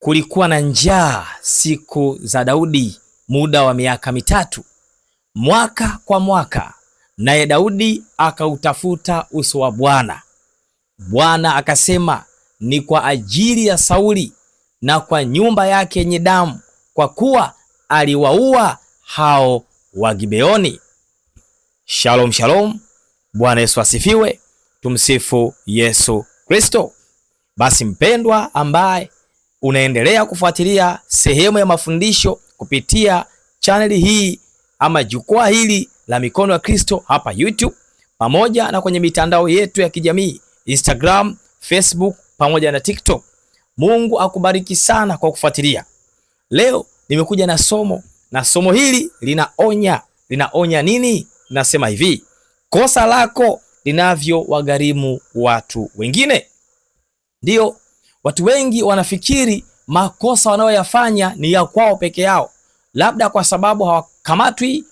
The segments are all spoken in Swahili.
Kulikuwa na njaa siku za Daudi muda wa miaka mitatu, mwaka kwa mwaka, naye Daudi akautafuta uso wa Bwana. Bwana akasema, ni kwa ajili ya Sauli na kwa nyumba yake yenye damu, kwa kuwa aliwaua hao wa Gibeoni. Shalom shalom, Bwana Yesu asifiwe. Tumsifu Yesu Kristo. Basi mpendwa, ambaye unaendelea kufuatilia sehemu ya mafundisho kupitia chaneli hii ama jukwaa hili la Mikono ya Kristo hapa YouTube, pamoja na kwenye mitandao yetu ya kijamii Instagram, Facebook pamoja na TikTok, Mungu akubariki sana kwa kufuatilia. Leo nimekuja na somo hili linaonya nini? Linasema hivi: kosa lako linavyowagharimu watu wengine. Ndio, watu wengi wanafikiri makosa wanayoyafanya ni ya kwao peke yao, labda kwa sababu hawakamatwi,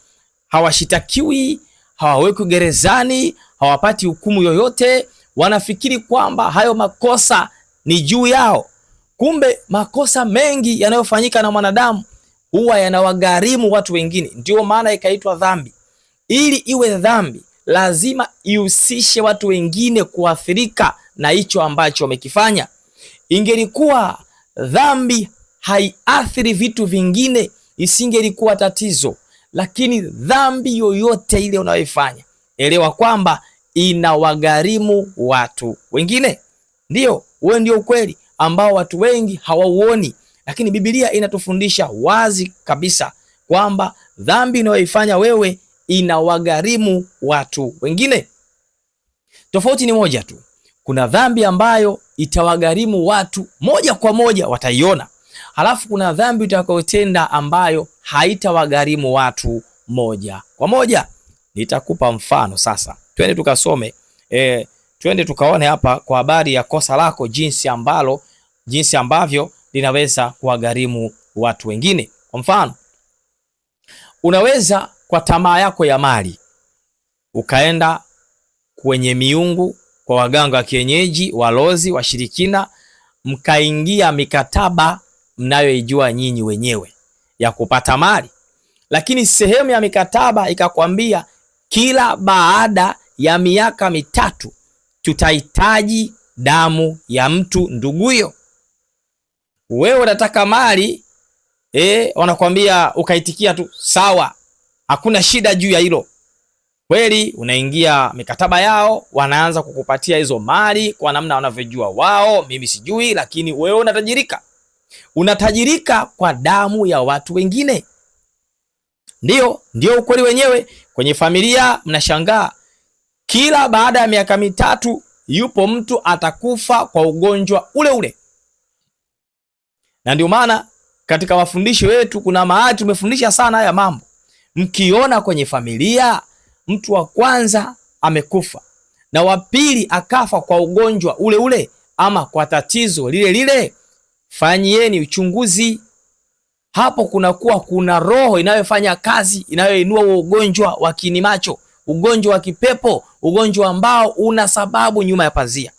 hawashitakiwi, hawawekwi gerezani, hawapati hukumu yoyote. Wanafikiri kwamba hayo makosa ni juu yao. Kumbe makosa mengi yanayofanyika na mwanadamu huwa yanawagharimu watu wengine. Ndio maana ikaitwa dhambi. Ili iwe dhambi, lazima ihusishe watu wengine kuathirika na hicho ambacho wamekifanya. Ingelikuwa dhambi haiathiri vitu vingine, isingelikuwa tatizo. Lakini dhambi yoyote ile unayoifanya, elewa kwamba inawagharimu watu wengine. Ndio, huo ndio ukweli ambao watu wengi hawauoni, lakini Biblia inatufundisha wazi kabisa kwamba dhambi unayoifanya wewe inawagharimu watu wengine. Tofauti ni moja tu. Kuna dhambi ambayo itawagharimu watu moja kwa moja, wataiona. Halafu kuna dhambi utakayotenda ambayo haitawagharimu watu moja kwa moja. Nitakupa mfano sasa. Twende tukasome, twende tukaone hapa kwa habari ya kosa lako, jinsi ambavyo linaweza kuwagharimu watu wengine. Kwa mfano, unaweza kwa tamaa yako ya mali ukaenda kwenye miungu, kwa waganga wa kienyeji, walozi, washirikina, mkaingia mikataba mnayoijua nyinyi wenyewe ya kupata mali. Lakini sehemu ya mikataba ikakwambia kila baada ya miaka mitatu tutahitaji damu ya mtu nduguyo. Wewe unataka mali, wanakwambia ukaitikia tu sawa, hakuna shida juu ya hilo. Kweli unaingia mikataba yao, wanaanza kukupatia hizo mali kwa namna wanavyojua wao, mimi sijui, lakini wewe unatajirika. Unatajirika kwa damu ya watu wengine. Ndio ukweli wenyewe. Kwenye familia mnashangaa, kila baada ya miaka mitatu yupo mtu atakufa kwa ugonjwa ule ule. Na ndio maana katika mafundisho yetu kuna mahali tumefundisha sana haya mambo. Mkiona kwenye familia mtu wa kwanza amekufa na wa pili akafa kwa ugonjwa ule ule ama kwa tatizo lile lile, fanyieni uchunguzi. Hapo kuna roho inayofanya kazi, inayoinua ugonjwa wa kinimacho, ugonjwa wa kipepo, ugonjwa ambao una sababu nyuma ya pazia.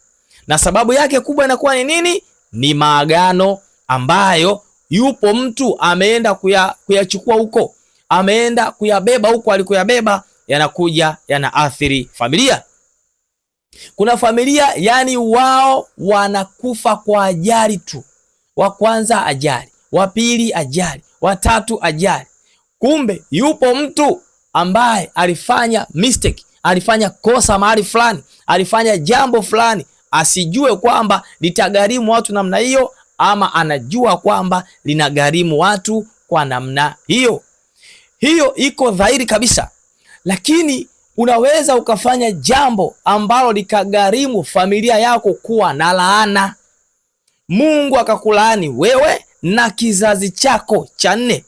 Na sababu yake kubwa inakuwa ni nini? Ni maagano ambayo yupo mtu ameenda kuyachukua huko, ameenda kuyabeba huko alikuyabeba, yanakuja yanaathiri familia. Kuna familia yani wao wanakufa kwa ajali tu. Wa kwanza ajali, wa pili ajali, wa tatu ajali. Kumbe yupo mtu ambaye alifanya mistake, alifanya kosa mahali fulani, alifanya jambo fulani, asijue kwamba litagharimu watu namna hiyo, ama anajua kwamba linagharimu watu kwa namna hiyo. Hiyo iko dhahiri kabisa. Lakini unaweza ukafanya jambo ambalo likagharimu familia yako kuwa na laana. Mungu akakulaani wewe na kizazi chako cha 4.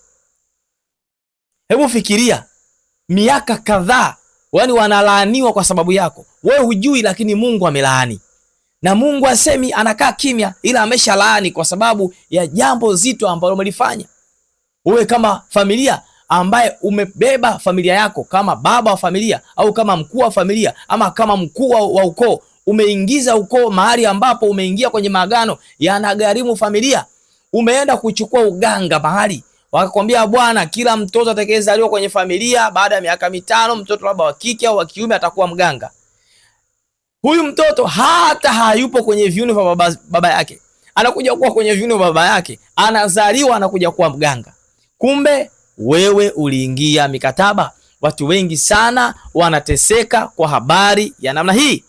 Hebu fikiria, miaka kadhaa wani wanalaaniwa kwa sababu yako. Wewe hujui, lakini Mungu amelaani. Na Mungu asemi, anakaa kimya, ila amesha laani kwa sababu ya jambo zito ambalo umelifanya. Wewe kama familia ambaye umebeba familia yako kama baba wa familia au kama mkuu wa familia ama kama mkuu wa ukoo, umeingiza ukoo mahali ambapo umeingia kwenye maagano yanagharimu familia. Umeenda kuchukua uganga mahali, wakakwambia bwana, kila mtoto atakayezaliwa kwenye familia baada ya miaka 5, mtoto labda wa kike au wa kiume atakuwa mganga. Huyu mtoto hata hayupo kwenye viuno vya baba yake, anakuja kuwa kwenye viuno vya baba yake, anazaliwa anakuja kuwa mganga. Kumbe wewe uliingia mikataba. Watu wengi sana wanateseka kwa habari ya namna hii.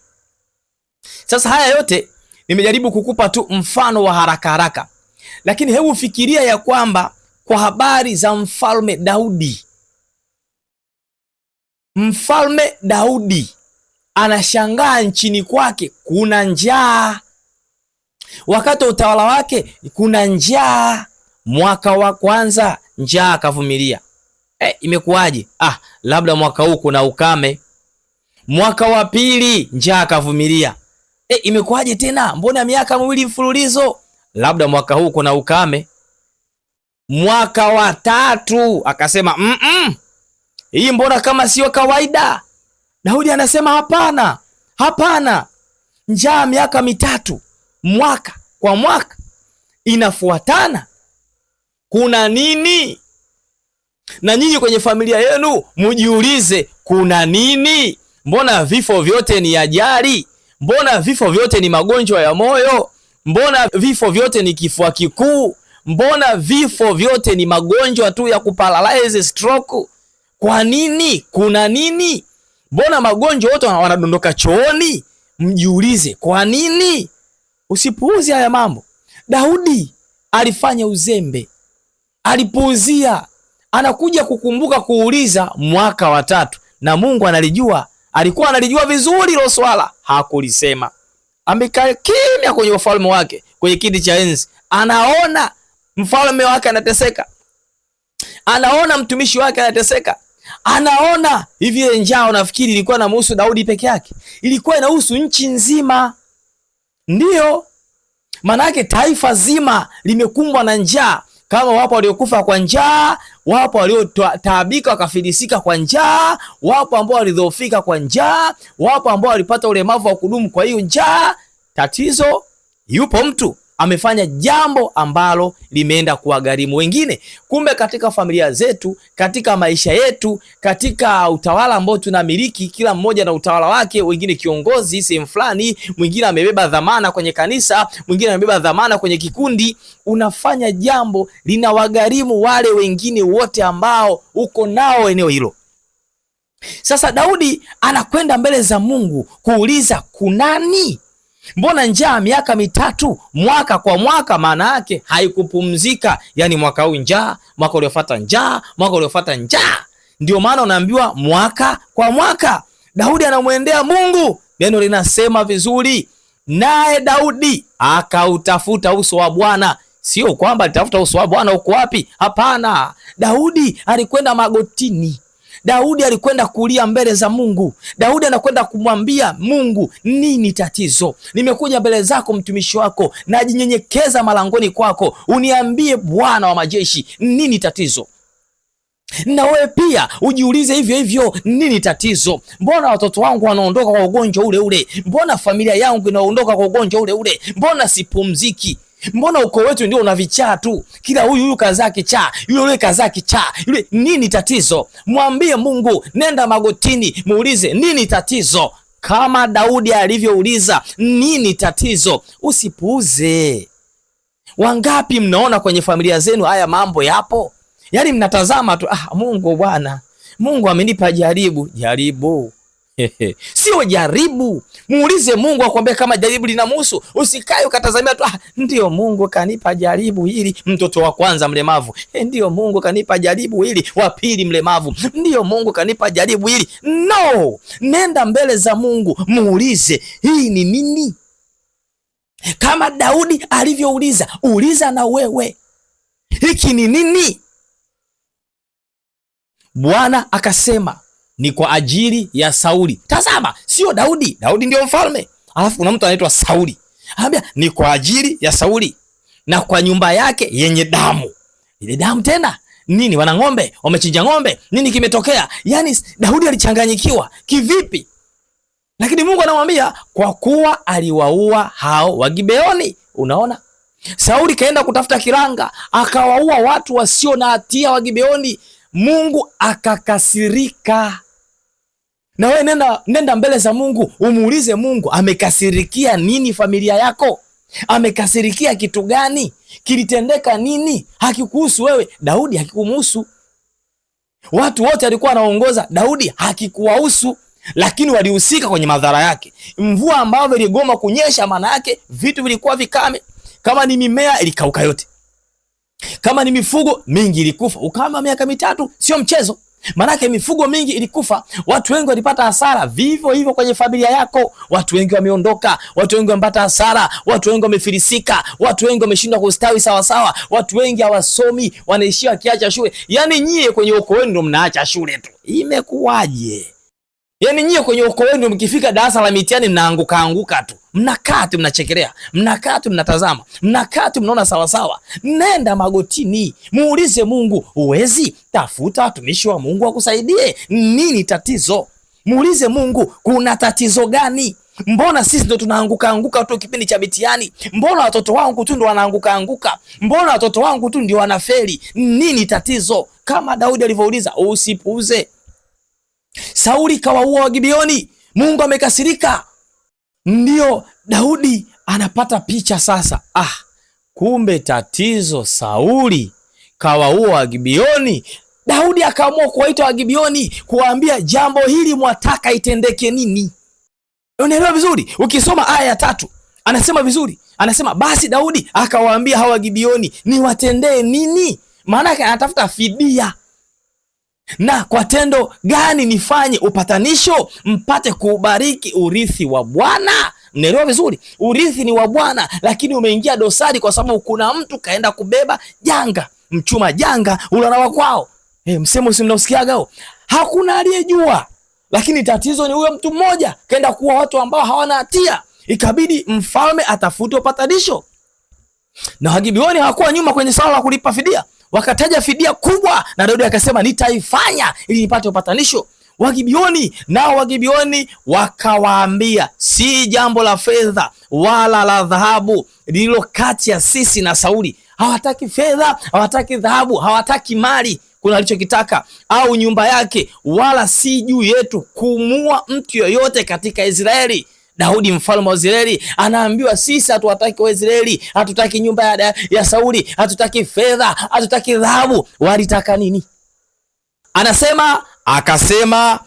Sasa haya yote nimejaribu kukupa tu mfano wa haraka haraka, lakini hebu fikiria ya kwamba kwa habari za mfalme Daudi. Mfalme Daudi anashangaa nchini kwake kuna njaa. Wakati wa utawala wake kuna njaa. Mwaka wa kwanza njaa akavumilia. Imekuwaje? Labda mwaka huu kuna ukame. Mwaka wa pili njaa akavumilia. Imekuwaje tena? Mbona miaka 2 mfululizo? Labda mwaka huu kuna ukame. Mwaka wa tatu akasema hii mbona kama sio kawaida. Daudi anasema hapana, njaa miaka 3 mwaka kwa mwaka inafuatana, kuna nini? Na nyinyi kwenye familia yenu mjiulize, kuna nini? Mbona vifo vyote ni ajali? Mbona vifo vyote ni magonjwa ya moyo? Mbona vifo vyote ni kifua kikuu? Mbona vifo vyote ni magonjwa tu ya kuparalyze, stroke? Kwa nini? Kuna nini? Mbona magonjwa yote wanadondoka chooni? Mjiulize, kwa nini? Usipuuzi haya mambo. Daudi alifanya uzembe, alipuuzia. Anakuja kukumbuka kuuliza mwaka wa 3, na Mungu analijua, alikuwa analijua vizuri hilo swala, hakulisema. Amekaa kimya kwenye ufalme wake, kwenye kiti cha enzi, anaona mfalme wake anateseka, anaona mtumishi wake anateseka, anaona hivi. Ile njaa unafikiri ilikuwa inamhusu Daudi peke yake? Ilikuwa inahusu nchi nzima. Ndiyo manake taifa zima limekumbwa na njaa. Kama wapo waliokufa kwa njaa, wapo waliotaabika wakafilisika kwa njaa, wapo ambao walidhoofika kwa njaa, wapo ambao walipata ulemavu wa kudumu kwa hiyo njaa. Tatizo, yupo mtu amefanya jambo ambalo limeenda kuwagharimu wengine. Kumbe katika familia zetu, katika maisha yetu, katika utawala ambao tunamiliki, kila mmoja na utawala wake, wengine kiongozi sehemu fulani, mwingine amebeba dhamana kwenye kanisa, mwingine amebeba dhamana kwenye kikundi. Unafanya jambo linawagharimu wale wengine wote ambao uko nao eneo hilo. Sasa Daudi anakwenda mbele za Mungu kuuliza kunani? Mbona njaa miaka 3 mwaka kwa mwaka? Maana yake haikupumzika. Yani mwaka huu njaa, mwaka uliofuata njaa, mwaka uliofuata njaa. Ndio maana unaambiwa mwaka kwa mwaka. Daudi anamwendea Mungu. Neno linasema vizuri, naye Daudi akautafuta uso wa Bwana. Sio kwamba alitafuta uso wa Bwana uko wapi? Hapana. Daudi alikwenda magotini. Daudi alikwenda kulia mbele za Mungu. Daudi anakwenda kumwambia Mungu, nini tatizo? Nimekuja mbele zako mtumishi wako, najinyenyekeza malangoni kwako. Uniambie Bwana wa majeshi, nini tatizo? Na wewe pia ujiulize hivyo hivyo, nini tatizo? Mbona watoto wangu wanaondoka kwa ugonjwa ule ule? Mbona familia yangu inaondoka kwa ugonjwa ule ule? Mbona sipumziki? Mbona uko wetu ndio una vichaa tu? Kila huyu kazaa kichaa, yule kazaa kichaa, yule. Nini tatizo? Mwambie Mungu, nenda magotini, muulize nini tatizo, kama Daudi alivyouliza nini tatizo. Usipuuze. Wangapi mnaona kwenye familia zenu haya mambo yapo? Yaani mnatazama tu, Mungu bwana, Mungu amenipa jaribu. Sio jaribu. Muulize Mungu akwambie kama jaribu linamhusu. Usikae ukatazamia tu, ndio Mungu kanipa jaribu hili, mtoto wa kwanza mlemavu. Ndio Mungu kanipa jaribu hili, wa pili mlemavu. Ndio Mungu kanipa jaribu hili. No, nenda mbele za Mungu, muulize hii ni nini? Kama Daudi alivyouliza, uliza na wewe, hiki ni nini? Bwana akasema ni kwa ajili ya Sauli. Tazama, sio Daudi. Daudi ndio mfalme. Alafu kuna mtu anaitwa Sauli. Anambia ni kwa ajili ya Sauli na kwa nyumba yake yenye damu. Ile damu tena nini? Wana ng'ombe, wamechinja ng'ombe. Nini kimetokea? Yaani Daudi alichanganyikiwa kivipi? Lakini Mungu anamwambia kwa kuwa aliwaua hao wa Gibeoni. Unaona? Sauli kaenda kutafuta kiranga, akawaua watu wasio na hatia wa Gibeoni. Mungu akakasirika. Na wewe nenda mbele za Mungu, umuulize Mungu amekasirikia nini familia yako? Amekasirikia kitu gani? Kilitendeka nini? Hakikuhusu wewe. Daudi hakikumuhusu. Watu wote alikuwa anaongoza Daudi hakikuwahusu, lakini walihusika kwenye madhara yake. Mvua ambayo iligoma kunyesha, maana yake vitu vilikuwa vikame. Kama ni mimea ilikauka yote, kama ni mifugo mingi ilikufa. Ukame wa miaka mitatu sio mchezo, maana yake mifugo mingi ilikufa, watu wengi walipata hasara. Vivyo hivyo kwenye familia yako, watu wengi wameondoka, watu wengi wamepata hasara, watu wengi wamefilisika, watu wengi wameshindwa kustawi sawa sawa, watu wengi hawasomi, wanaishia kiacha shule. Yani nyie kwenye ukoo wenu ndo mnaacha shule tu. Imekuwaje? Yani nyie kwenye ukoo wenu mkifika darasa la mitihani mnaanguka tu. Mnakaa tu mnachekelea, mnakaa tu mnatazama, mnakaa tu mnaona sawa sawa. Nenda magotini, muulize Mungu. Uwezi? Tafuta watumishi wa Mungu wakusaidie. Nini tatizo? Muulize Mungu, kuna tatizo gani? Mbona sisi ndo tunaanguka tu kipindi cha mitihani? Mbona watoto wangu tu ndo wanaanguka? Mbona watoto wangu tu ndio wanafeli? Nini tatizo? Kama Daudi alivyouliza, usipuuze. Sauli kawaua wa Gibeoni, Mungu amekasirika. Ndio Daudi anapata picha sasa. Kumbe tatizo Sauli kawaua wa Gibeoni. Daudi akaamua kuwaita wa Gibeoni, kuwaambia jambo hili mwataka itendeke nini? Unaelewa vizuri? Ukisoma aya ya 3 anasema vizuri, anasema basi Daudi akawaambia hawa Gibeoni, niwatendee nini? Maana yake anatafuta fidia. Na kwa tendo gani nifanye upatanisho mpate kuubariki urithi wa Bwana? Mnaelewa vizuri? Urithi ni wa Bwana, lakini umeingia dosari kwa sababu kuna mtu kaenda kubeba janga, mchuma janga ulana kwao. Msemo si mnausikiaga huo? Hakuna aliyejua, lakini tatizo ni huyo mtu mmoja kaenda kuwa watu ambao hawana hatia. Ikabidi mfalme atafute upatanisho. Na Wagibeoni hawakuwa nyuma kwenye swala la kulipa fidia. Wakataja fidia kubwa, na Daudi akasema nitaifanya ili nipate upatanisho. Wagibeoni wakawaambia, si jambo la fedha wala la dhahabu lililo kati ya sisi na Sauli. Hawataki fedha, hawataki dhahabu, hawataki mali kuna alichokitaka au nyumba yake, wala si juu yetu kumua mtu yoyote katika Israeli. Daudi mfalme wa Israeli anaambiwa, sisi hatuwataki wa Israeli, hatutaki nyumba ya Sauli, hatutaki fedha, hatutaki dhahabu. Walitaka nini? Akasema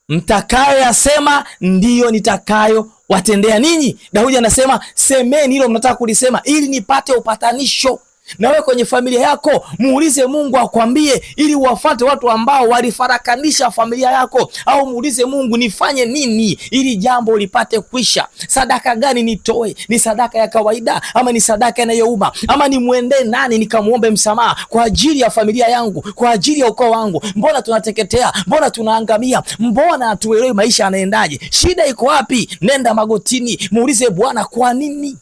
mtakayoyasema ndiyo nitakayo watendea ninyi. Daudi anasema, semeni hilo mnataka kulisema ili nipate upatanisho. Na wewe kwenye familia yako muulize Mungu akwambie, ili uwafuate watu ambao walifarakanisha familia yako. Au muulize Mungu, nifanye nini ili jambo lipate kuisha? Sadaka gani nitoe? Ni sadaka ya kawaida ama ni sadaka inayouma? Ama nimwendee nani nikamuombe msamaha kwa ajili ya familia yangu, kwa ajili ya ukoo wangu? Mbona tunateketea? Mbona tunaangamia? Mbona hatuelewi maisha yanaendaje? Shida iko wapi? Nenda magotini, muulize Bwana kwa nini.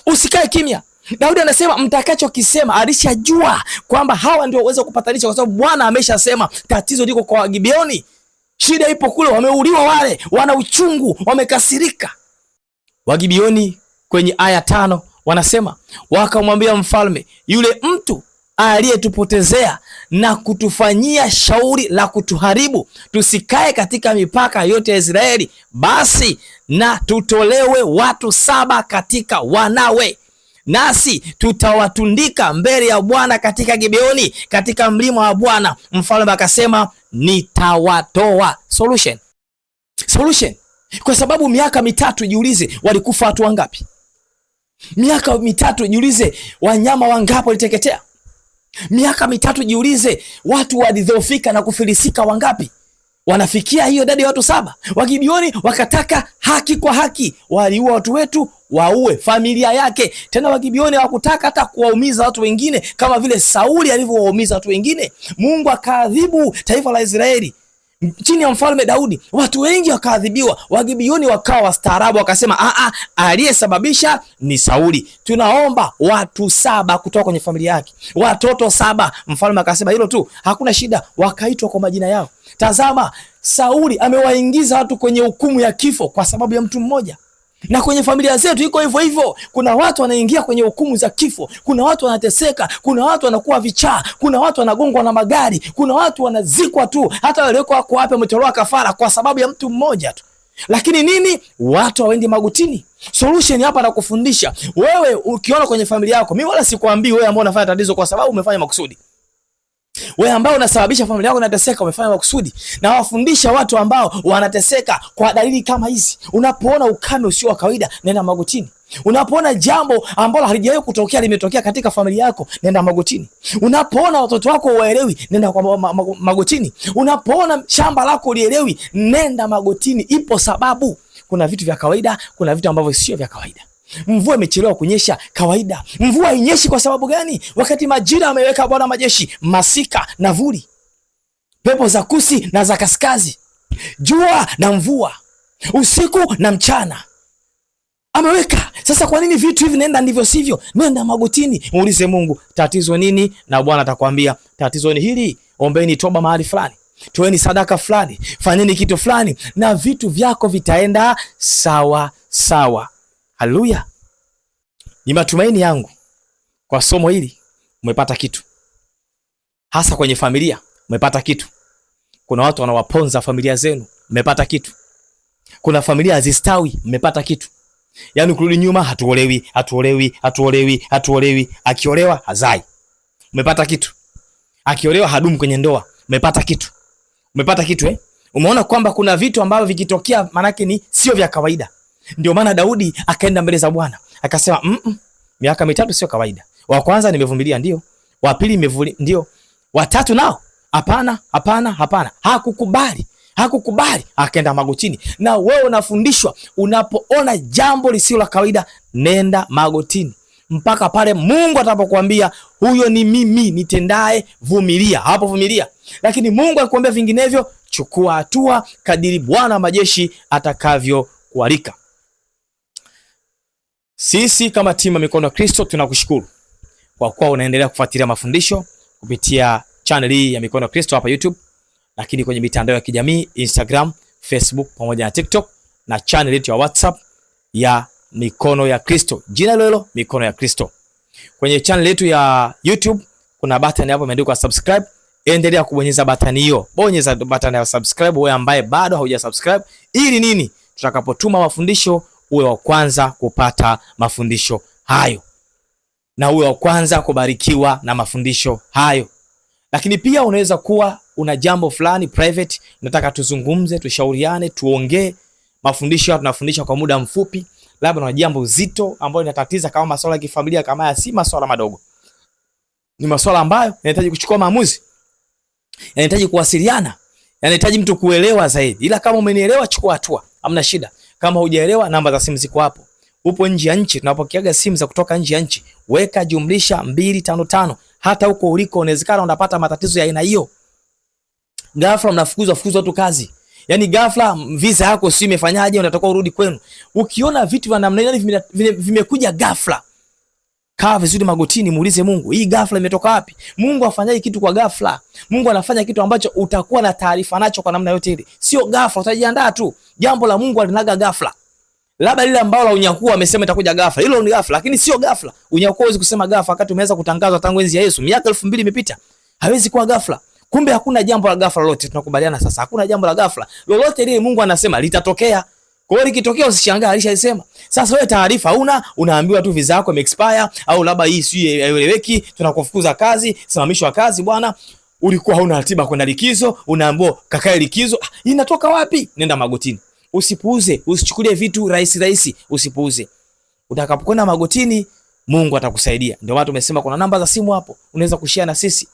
Usikae kimya. Daudi anasema mtakachokisema, alishajua kwamba hawa ndio waweza kupatanisha, kwa sababu Bwana ameshasema tatizo liko kwa Wagibeoni. Shida ipo kule, wameuliwa wale, wana uchungu, wamekasirika. Wagibeoni kwenye aya 5 wanasema, wakamwambia mfalme, yule mtu aliyetupotezea na kutufanyia shauri la kutuharibu, tusikae katika mipaka yote ya Israeli, basi na tutolewe watu 7 katika wanawe, nasi tutawatundika mbele ya Bwana katika Gibeoni, katika mlima wa Bwana. Mfalme akasema, nitawatoa. Solution. Kwa sababu miaka mitatu, jiulize walikufa watu wangapi? Miaka mitatu, jiulize wanyama wangapi waliteketea? Miaka mitatu, jiulize watu walidhoofika na kufilisika wangapi? Wanafikia hiyo idadi ya watu 7. Wagibeoni wakataka haki kwa haki, waliua watu wetu, waue familia yake. Tena Wagibeoni hawakutaka hata kuwaumiza watu wengine kama vile Sauli alivyowaumiza watu wengine. Mungu akaadhibu taifa la Israeli chini ya mfalme Daudi, watu wengi wakaadhibiwa. Wagibeoni wakawa wastaarabu, wakasema aliyesababisha ni Sauli, tunaomba watu 7 kutoka kwenye familia yake, watoto 7. Mfalme akasema hilo tu, hakuna shida. Wakaitwa kwa majina yao. Tazama, Sauli amewaingiza watu kwenye hukumu ya kifo kwa sababu ya mtu mmoja. Na kwenye familia zetu iko hivyo hivyo. Kuna watu wanaingia kwenye hukumu za kifo, kuna watu wanateseka, kuna watu wanakuwa vichaa, kuna watu wanagongwa na magari, kuna watu wanazikwa tu, hata wale wako wapi wametolewa kafara kwa sababu ya mtu mmoja tu. Lakini nini? Watu hawaendi magotini. Solution hapa na kufundisha wewe, ukiona kwenye familia yako, mimi wala sikwambii wewe ambao unafanya tatizo kwa sababu umefanya makusudi. Wewe ambao unasababisha familia yako inateseka umefanya makusudi. Na wafundisha watu ambao wanateseka kwa dalili kama hizi. Unapoona ukame usio wa kawaida, nenda magotini. Unapoona jambo ambalo halijawahi kutokea limetokea katika familia yako, nenda magotini. Unapoona watoto wako waelewi, nenda kwa magotini. Unapoona shamba lako lielewi, nenda magotini. Ipo sababu. Kuna vitu vya kawaida, kuna vitu ambavyo sio vya kawaida. Mvua imechelewa kunyesha, kawaida. Mvua inyeshi kwa sababu gani? Wakati majira ameweka Bwana majeshi, masika na vuli, pepo za kusi na za kaskazi, jua na mvua, usiku na mchana ameweka. Sasa kwa nini vitu hivi nenda ndivyo sivyo? Nenda magotini, muulize Mungu, tatizo nini? Na Bwana atakwambia tatizo ni hili. Ombeni toba mahali fulani, toeni sadaka fulani, fanyeni kitu fulani, na vitu vyako vitaenda sawa sawa. Haleluya. Ni matumaini yangu kwa somo hili umepata kitu. Hasa kwenye familia umepata kitu. Kuna watu wanawaponza familia zenu, umepata kitu. Kuna familia hazistawi, umepata kitu. Yaani kurudi nyuma, hatuolewi. Akiolewa hazai, umepata kitu. Akiolewa hadumu kwenye ndoa, umepata kitu. Umepata kitu Umeona kwamba kuna vitu ambavyo vikitokea manake ni sio vya kawaida. Ndio maana Daudi akaenda mbele za Bwana akasema, miaka 3 sio kawaida. Wa kwanza nimevumilia, ndio. Wa pili nimevumilia, ndio. Wa tatu nao hapana. Hakukubali. Akaenda magotini. Na wewe unafundishwa, unapoona jambo lisilo la kawaida, nenda magotini mpaka pale Mungu atapokuambia huyo ni mimi nitendaye, vumilia. Hapo vumilia. Lakini Mungu akikwambia vinginevyo, chukua hatua kadiri Bwana wa majeshi atakavyokualika. Sisi kama timu ya Mikono ya Kristo tunakushukuru kwa kuwa unaendelea kufuatilia mafundisho kupitia channel hii ya Mikono ya Kristo hapa YouTube, lakini kwenye mitandao ya kijamii Instagram, Facebook pamoja na TikTok, na channel yetu ya WhatsApp ya Mikono ya Kristo. Jina hilo Mikono ya Kristo. Kwenye channel yetu ya YouTube kuna button hapo imeandikwa subscribe. Endelea kubonyeza button hiyo. Bonyeza button ya subscribe wewe ambaye bado haujasubscribe, ili nini? Tutakapotuma mafundisho uwe wa kwanza kupata mafundisho hayo, na uwe wa kwanza kubarikiwa na mafundisho hayo. Lakini pia unaweza kuwa una jambo fulani private, unataka tuzungumze, tushauriane, tuongee. Mafundisho hapa tunafundisha kwa muda mfupi. Labda una jambo zito ambalo linatatiza kama masuala ya kifamilia, kama haya si masuala madogo. Ni masuala ambayo yanahitaji kuchukua maamuzi, yanahitaji kuwasiliana, yanahitaji mtu kuelewa zaidi. Ila kama umenielewa, chukua hatua, hamna shida. Kama hujaelewa, namba za simu ziko hapo. Upo nje ya nchi, tunapokeaga simu za kutoka nje ya nchi, weka +255. Hata huko uliko unawezekana unapata matatizo ya aina hiyo. Ghafla mnafukuzwa watu kazi. Yaani ghafla visa yako si imefanyaje, unatakiwa urudi kwenu. Ukiona vitu vya namna hiyo vimekuja ghafla, kaa vizuri magotini, muulize Mungu, hii ghafla imetoka wapi? Mungu afanyaje kitu kwa ghafla? Mungu anafanya kitu ambacho utakuwa na taarifa nacho kwa namna yote ile. Sio ghafla, utajiandaa tu. Jambo la Mungu alinaga ghafla. Labda lile ambalo la unyakuo amesema itakuja ghafla, hilo ni ghafla, lakini sio ghafla. Unyakuo huwezi kusema ghafla wakati umeweza kutangazwa tangu enzi ya Yesu, miaka 2000 imepita. Haiwezi kuwa ghafla. Kumbe hakuna jambo la ghafla lolote, tunakubaliana sasa. Hakuna jambo la ghafla lolote lile Mungu anasema litatokea. Kwa hiyo likitokea usishangae, alishasema. Sasa wewe taarifa unaambiwa tu visa yako imeexpire, au labda hii si haieleweki, tunakufukuza kazi, simamishwa kazi bwana. Ulikuwa hauna ratiba kwenda likizo, unaambiwa kakae likizo. Inatoka wapi? Nenda magotini. Usipuuze, usichukulie vitu rahisi, usipuuze. Utakapokwenda magotini, Mungu atakusaidia. Ndio maana tumesema kuna namba za simu hapo, unaweza kushare na sisi.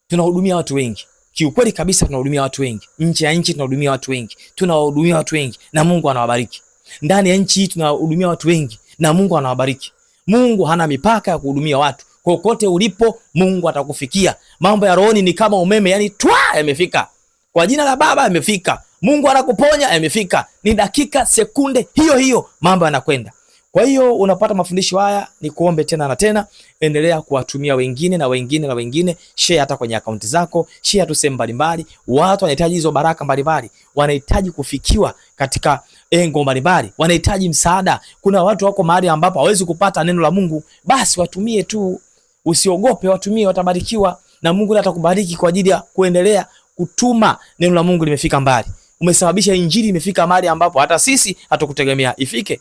Tunahudumia watu wengi. Kiukweli kabisa tunahudumia watu wengi. Nje ya nchi tunahudumia watu wengi. Tunawahudumia watu wengi na Mungu anawabariki. Ndani ya nchi tunahudumia watu wengi na Mungu anawabariki. Mungu hana mipaka ya kuhudumia watu. Kokote ulipo Mungu atakufikia. Mambo ya rohoni ni kama umeme, yani yamefika. Kwa jina la Baba yamefika. Mungu anakuponya, yamefika. Ni dakika sekunde hiyo mambo yanakwenda. Kwa hiyo unapata mafundisho haya, ni kuombe tena na tena, endelea kuwatumia wengine na wengine, share hata kwenye akaunti zako, share tu sehemu mbalimbali. Watu wanahitaji hizo baraka mbalimbali, wanahitaji kufikiwa katika engo mbalimbali, wanahitaji msaada. Kuna watu wako mahali ambapo hawezi kupata neno la Mungu, basi watumie tu, usiogope, watumie, watabarikiwa na Mungu atakubariki kwa ajili ya kuendelea kutuma neno la Mungu. Limefika mbali, umesababisha injili imefika mahali ambapo hata sisi hatukutegemea ifike.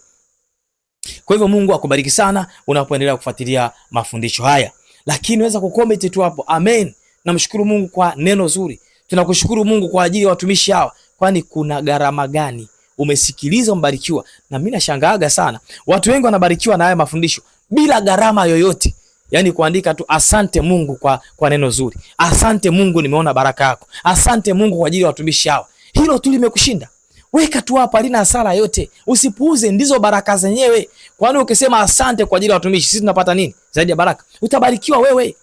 Kwa hivyo Mungu akubariki sana unapoendelea kufuatilia mafundisho haya. Lakini unaweza kucomment tu hapo amen. Namshukuru Mungu kwa neno zuri. Tunakushukuru Mungu kwa ajili ya watumishi hawa. Kwani kuna gharama gani? Umesikiliza, mbarikiwa. Na mimi nashangaaga sana, watu wengi wanabarikiwa na haya mafundisho bila gharama yoyote. Yaani kuandika tu asante Mungu kwa neno zuri. Asante Mungu, nimeona baraka yako. Asante Mungu kwa ajili ya watumishi hawa. Hilo tu limekushinda. Weka tu hapa, halina hasara yote. Usipuuze, ndizo baraka zenyewe. Kwani ukisema asante kwa ajili ya watumishi, sisi tunapata nini zaidi ya baraka? Utabarikiwa wewe.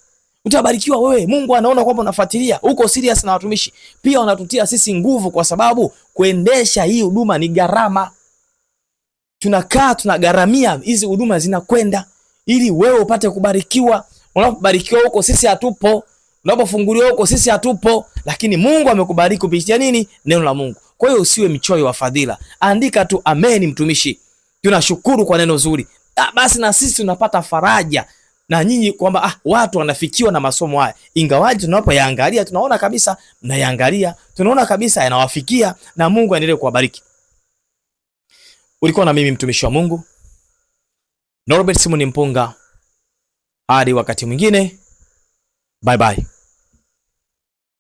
Utabarikiwa wewe. Mungu anaona kwamba unafuatilia, uko serious na watumishi. Pia unatutia sisi nguvu, kwa sababu kuendesha hii huduma ni gharama. Tunakaa tunagharamia hizi huduma zinakwenda ili wewe upate kubarikiwa. Unapobarikiwa huko sisi hatupo. Unapofunguliwa huko sisi hatupo, lakini Mungu amekubariki kupitia nini? Neno la Mungu. Kwa hiyo usiwe mchoyo wa fadhila. Andika tu amen mtumishi. Tunashukuru kwa neno zuri. Basi na sisi tunapata faraja na nyinyi kwamba watu wanafikiwa na masomo haya. Ingawaje tunapoyaangalia tunaona kabisa mnayaangalia, tunaona kabisa yanawafikia, na Mungu aendelee kuwabariki. Ulikuwa na mimi mtumishi wa Mungu Norbert Simon Mpunga. Hadi wakati mwingine. Bye bye.